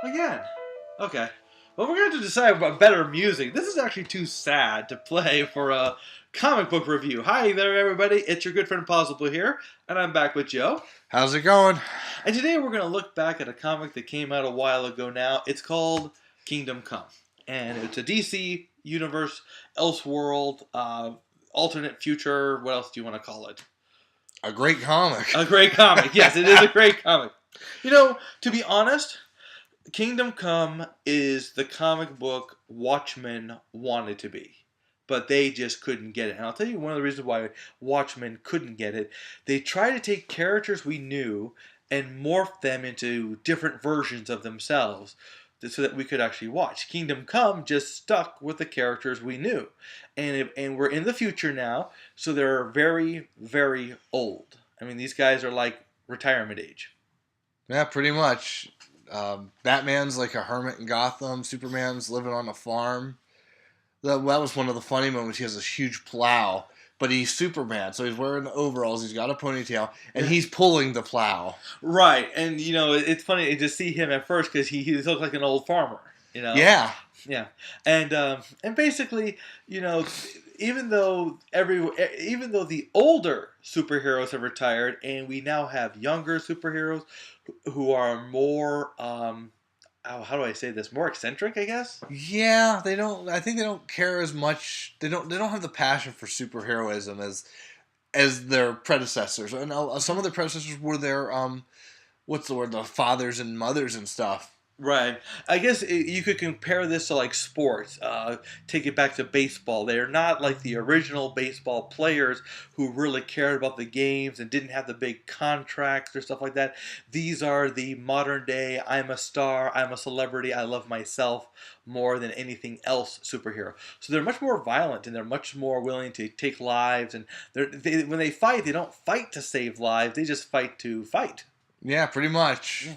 Again. Okay. Well, we're going to decide about better music. This is actually too sad to play for a comic book review. Hi there, everybody. It's your good friend Pozzible here, and I'm back with Joe. How's it going? And today we're going to look back at a comic that came out a while ago now. It's called Kingdom Come. And it's a DC universe, Elseworld, alternate future. What else do you want to call it? A great comic. A great comic. Yes, it is a great comic. You know, to be honest, Kingdom Come is the comic book Watchmen wanted to be. But they just couldn't get it. And I'll tell you one of the reasons why Watchmen couldn't get it. They tried to take characters we knew and morph them into different versions of themselves so that we could actually watch. Kingdom Come just stuck with the characters we knew. And we're in the future now, so they're very, very old. I mean, these guys are like retirement age. Yeah, pretty much. Batman's like a hermit in Gotham. Superman's living on a farm. That was one of the funny moments. He has this huge plow, but he's Superman, so he's wearing overalls. He's got a ponytail, and he's pulling the plow. Right, and you know it's funny to see him at first because he looks like an old farmer. You know. Yeah. Yeah, and basically, you know, even though the older superheroes have retired, and we now have younger superheroes who are more how do I say this? More eccentric, I guess. Yeah, they don't. I think they don't care as much. They don't have the passion for superheroism as their predecessors. And some of their predecessors were their what's the word? The fathers and mothers and stuff. Right. I guess you could compare this to like sports. Take it back to baseball. They're not like the original baseball players who really cared about the games and didn't have the big contracts or stuff like that. These are the modern day, I'm a star, I'm a celebrity, I love myself more than anything else superhero. So they're much more violent and they're much more willing to take lives. And when they fight, they don't fight to save lives. They just fight to fight. Yeah, pretty much. Yeah.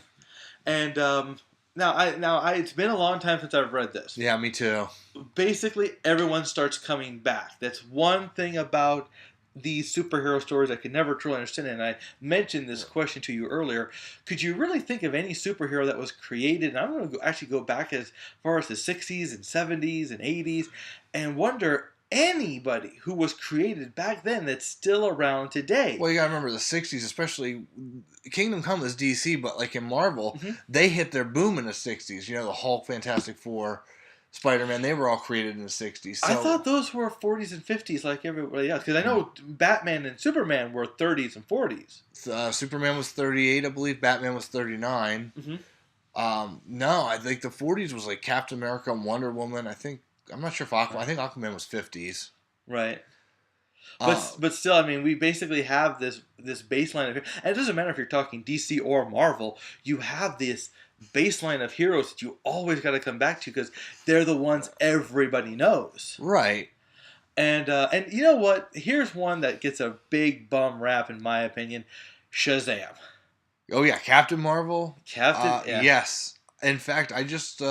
And Now, it's been a long time since I've read this. Yeah, me too. Basically, everyone starts coming back. That's one thing about these superhero stories I could never truly understand. And I mentioned this question to you earlier. Could you really think of any superhero that was created? And I'm going to actually go back as far as the 60s and 70s and 80s and wonder anybody who was created back then that's still around today. Well, you gotta remember the 60s, especially Kingdom Come is DC, but like in Marvel, they hit their boom in the 60s. You know, the Hulk, Fantastic Four, Spider-Man, they were all created in the 60s. So, I thought those were 40s and 50s like everybody else. Because I know Batman and Superman were 30s and 40s. Superman was 38, I believe. Batman was 39. No, I think the 40s was like Captain America and Wonder Woman. I'm not sure if I think Aquaman was 50s. Right. But still, I mean, we basically have this baseline of, and it doesn't matter if you're talking DC or Marvel, you have this baseline of heroes that you always got to come back to because they're the ones everybody knows. Right. And you know what? Here's one that gets a big bum rap in my opinion: Shazam. Oh yeah, Captain Marvel. Yeah. Yes. In fact, I just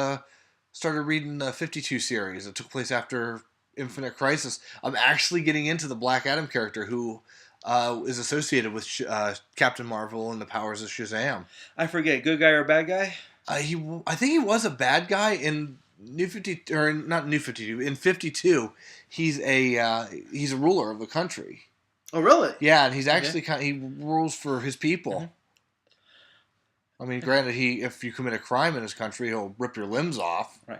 started reading the 52 series that took place after Infinite Crisis. I'm actually getting into the Black Adam character who is associated with Captain Marvel and the powers of Shazam. I forget, good guy or bad guy? I think he was a bad guy in New 50, or not New 52. In 52, he's a ruler of the country. Oh, really? Yeah, and he's actually he rules for his people. I mean, granted, if you commit a crime in his country, he'll rip your limbs off. Right.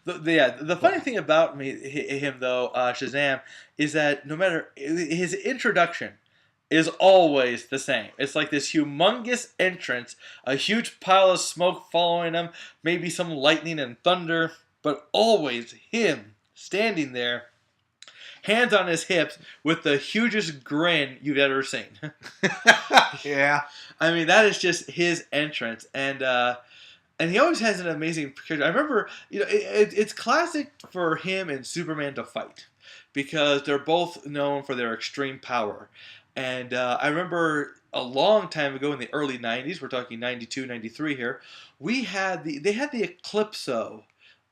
The funny thing about him though, Shazam, is that no matter his introduction is always the same. It's like this humongous entrance, a huge pile of smoke following him, maybe some lightning and thunder, but always him standing there, hands on his hips, with the hugest grin you've ever seen. Yeah. I mean, that is just his entrance, and he always has an amazing character. I remember, you know, it's classic for him and Superman to fight because they're both known for their extreme power. And I remember a long time ago in the early 90s, we're talking 92, 93 here, they had the Eclipso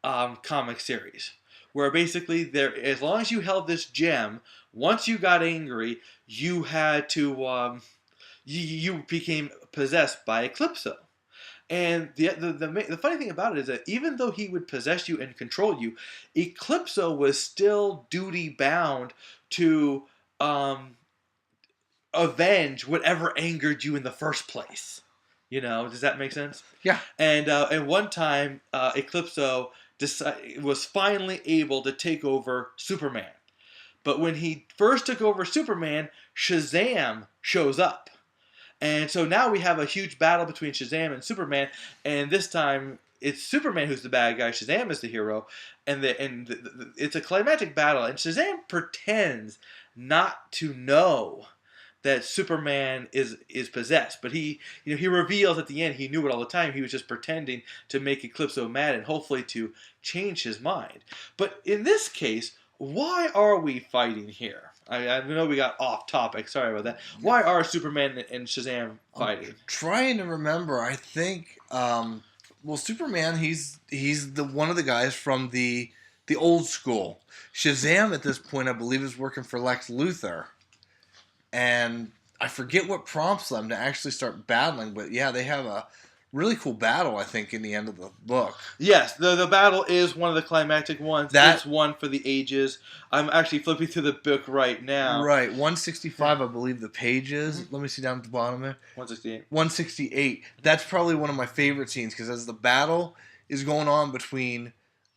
comic series, where basically as long as you held this gem, once you got angry, you had to you became possessed by Eclipso. And the funny thing about it is that even though he would possess you and control you, Eclipso was still duty bound to um, avenge whatever angered you in the first place. Does that make sense? Yeah. And one time, Eclipso was finally able to take over Superman. But when he first took over Superman, Shazam shows up. And so now we have a huge battle between Shazam and Superman, and this time it's Superman who's the bad guy, Shazam is the hero, and it's a climactic battle, and Shazam pretends not to know that Superman is possessed, but he reveals at the end he knew it all the time. He was just pretending to make Eclipso mad and hopefully to change his mind. But in this case, why are we fighting here? I know we got off topic. Sorry about that. Why are Superman and Shazam fighting? I'm trying to remember. I think, Superman, he's the one of the guys from the old school. Shazam at this point, I believe, is working for Lex Luthor, and I forget what prompts them to actually start battling. But yeah, they have a really cool battle, I think, in the end of the book. Yes, the battle is one of the climactic ones. It's one for the ages. I'm actually flipping through the book right now. Right, 165, I believe the page is. Mm-hmm. Let me see down at the bottom there. 168. 168. That's probably one of my favorite scenes, because as the battle is going on between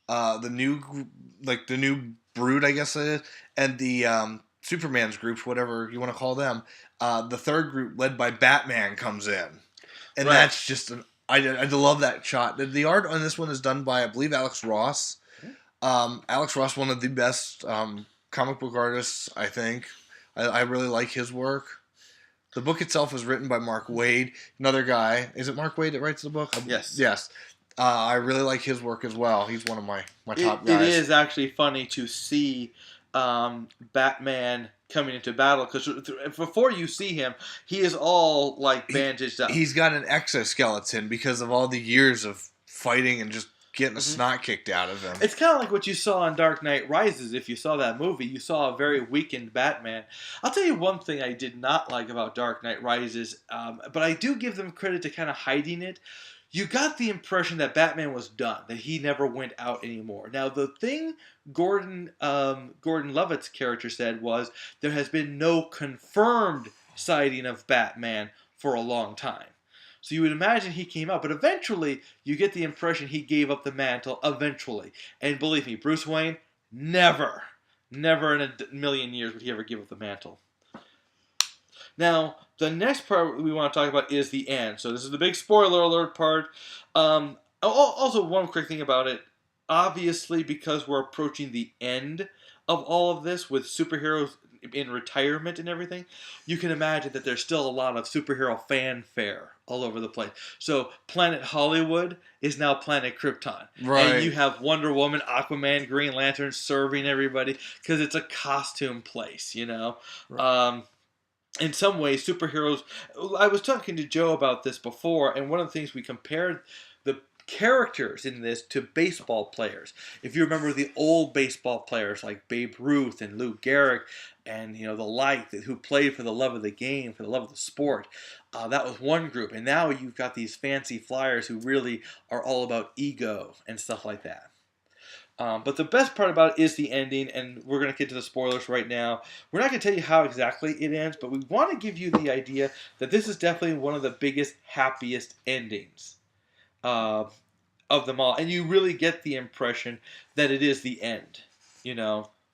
the new Brood, I guess it is, and the Superman's groups, whatever you want to call them, the third group led by Batman comes in. And that's just I love that shot. The art on this one is done by, I believe, Alex Ross. Alex Ross, one of the best comic book artists, I think. I really like his work. The book itself is written by Mark Waid, another guy. Is it Mark Waid that writes the book? Yes. Yes. I really like his work as well. He's one of my top guys. It is actually funny to see Batman coming into battle, because before you see him, he is all like bandaged up. He's got an exoskeleton because of all the years of fighting and just getting the snot kicked out of him. It's kind of like what you saw on Dark Knight Rises. If you saw that movie, you saw a very weakened Batman. I'll tell you one thing I did not like about Dark Knight Rises, but I do give them credit to kind of hiding it. You got the impression that Batman was done, that he never went out anymore. Now, the thing Gordon Levitt's character said was there has been no confirmed sighting of Batman for a long time. So you would imagine he came out, but eventually you get the impression he gave up the mantle eventually. And believe me, Bruce Wayne, never in a million years would he ever give up the mantle. Now, the next part we want to talk about is the end. So this is the big spoiler alert part. Also, one quick thing about it. Obviously, because we're approaching the end of all of this with superheroes in retirement and everything, you can imagine that there's still a lot of superhero fanfare all over the place. So Planet Hollywood is now Planet Krypton. Right. And you have Wonder Woman, Aquaman, Green Lantern serving everybody because it's a costume place, Right. In some ways, superheroes... I was talking to Joe about this before, and one of the things we compared the characters in this to baseball players. If you remember the old baseball players like Babe Ruth and Lou Gehrig and the like, who played for the love of the game, for the love of the sport, that was one group. And now you've got these fancy flyers who really are all about ego and stuff like that. But the best part about it is the ending, and we're going to get to the spoilers right now. We're not going to tell you how exactly it ends, but we want to give you the idea that this is definitely one of the biggest, happiest endings of them all. And you really get the impression that it is the end,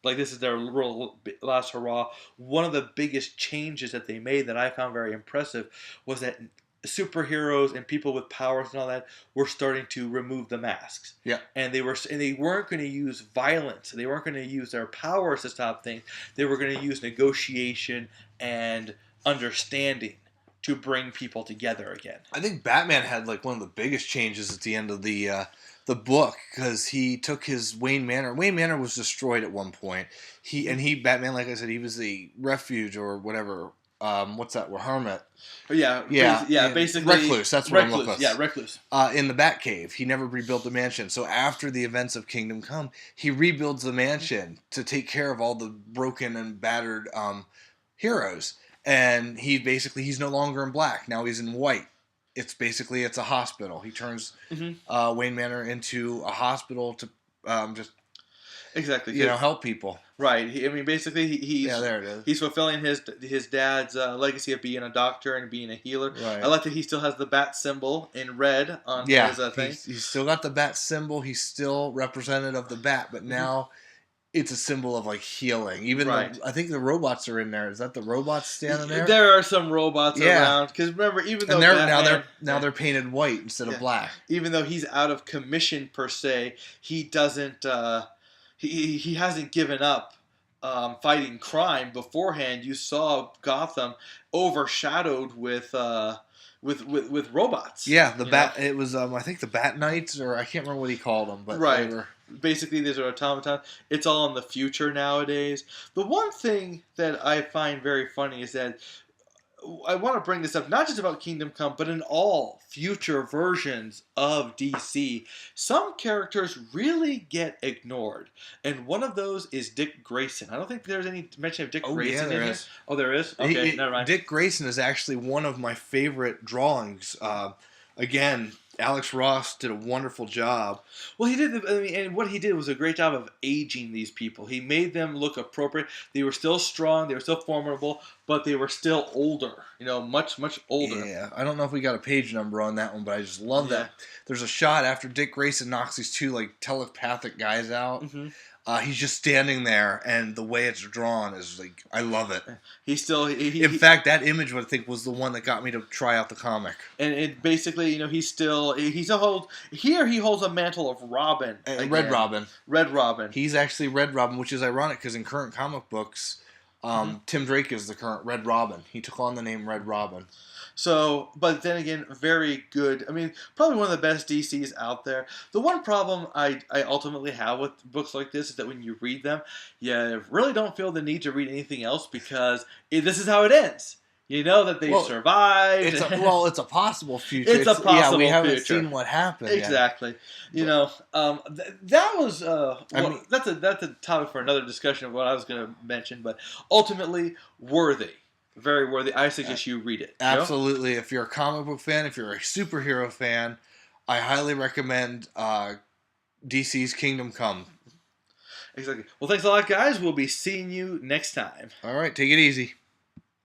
Like this is their real last hurrah. One of the biggest changes that they made that I found very impressive was that superheroes and people with powers and all that were starting to remove the masks. Yeah. And they weren't going to use violence. They weren't going to use their powers to stop things. They were going to use negotiation and understanding to bring people together again. I think Batman had like one of the biggest changes at the end of the book, because he took his Wayne Manor. Wayne Manor was destroyed at one point. Batman, like I said, he was the refuge or whatever. What's that? We're hermit. Basically recluse. That's what I'm looking for. Yeah, recluse. In the Batcave, he never rebuilt the mansion. So after the events of Kingdom Come, he rebuilds the mansion to take care of all the broken and battered heroes. And he's no longer in black. Now he's in white. it's a hospital. He turns Mm-hmm. Wayne Manor into a hospital to just Exactly. help people. Right. I mean, basically, Yeah, there it is. he's fulfilling his dad's legacy of being a doctor and being a healer. Right. I like that he still has the bat symbol in red on Yeah, his thing. he's still got the bat symbol. He's still representative of the bat, but now it's a symbol of like healing. Even Right. I think the robots are in there. Is that the robots standing there? There are some robots around because remember, even though they're painted white instead of black. Even though he's out of commission per se, he doesn't. He hasn't given up fighting crime beforehand. You saw Gotham overshadowed with robots. Yeah, the bat. It was I think the Bat Knights, or I can't remember what he called them, but right. They were... Basically, these are automatons. It's all in the future nowadays. The one thing that I find very funny is that I want to bring this up, not just about Kingdom Come, but in all future versions of DC, some characters really get ignored. And one of those is Dick Grayson. I don't think there's any mention of Dick Grayson in here. Oh, there is? Okay, never mind. Dick Grayson is actually one of my favorite drawings. Again, Alex Ross did a wonderful job. Well, he did. And what he did was a great job of aging these people. He made them look appropriate. They were still strong. They were still formidable, but they were still older. Much older. Yeah, I don't know if we got a page number on that one, but I just love that. There's a shot after Dick Grayson knocks these two like telepathic guys out. Mm-hmm. He's just standing there, and the way it's drawn is like, I love it. In fact, that image, I think, was the one that got me to try out the comic. And it basically, he holds a mantle of Robin, Red Robin. Red Robin. He's actually Red Robin, which is ironic because in current comic books, Tim Drake is the current Red Robin. He took on the name Red Robin. So, but then again, very good. I mean, probably one of the best DCs out there. The one problem I ultimately have with books like this is that when you read them, you really don't feel the need to read anything else because this is how it ends. You know that they survived. It's a possible future. It's a possible future. We haven't seen what happened. Exactly. Yet. That was that's a topic for another discussion of what I was going to mention, but ultimately worthy. Very worthy. I suggest you read it. Absolutely. If you're a comic book fan, if you're a superhero fan, I highly recommend DC's Kingdom Come. Exactly. Well, thanks a lot, guys. We'll be seeing you next time. All right. Take it easy.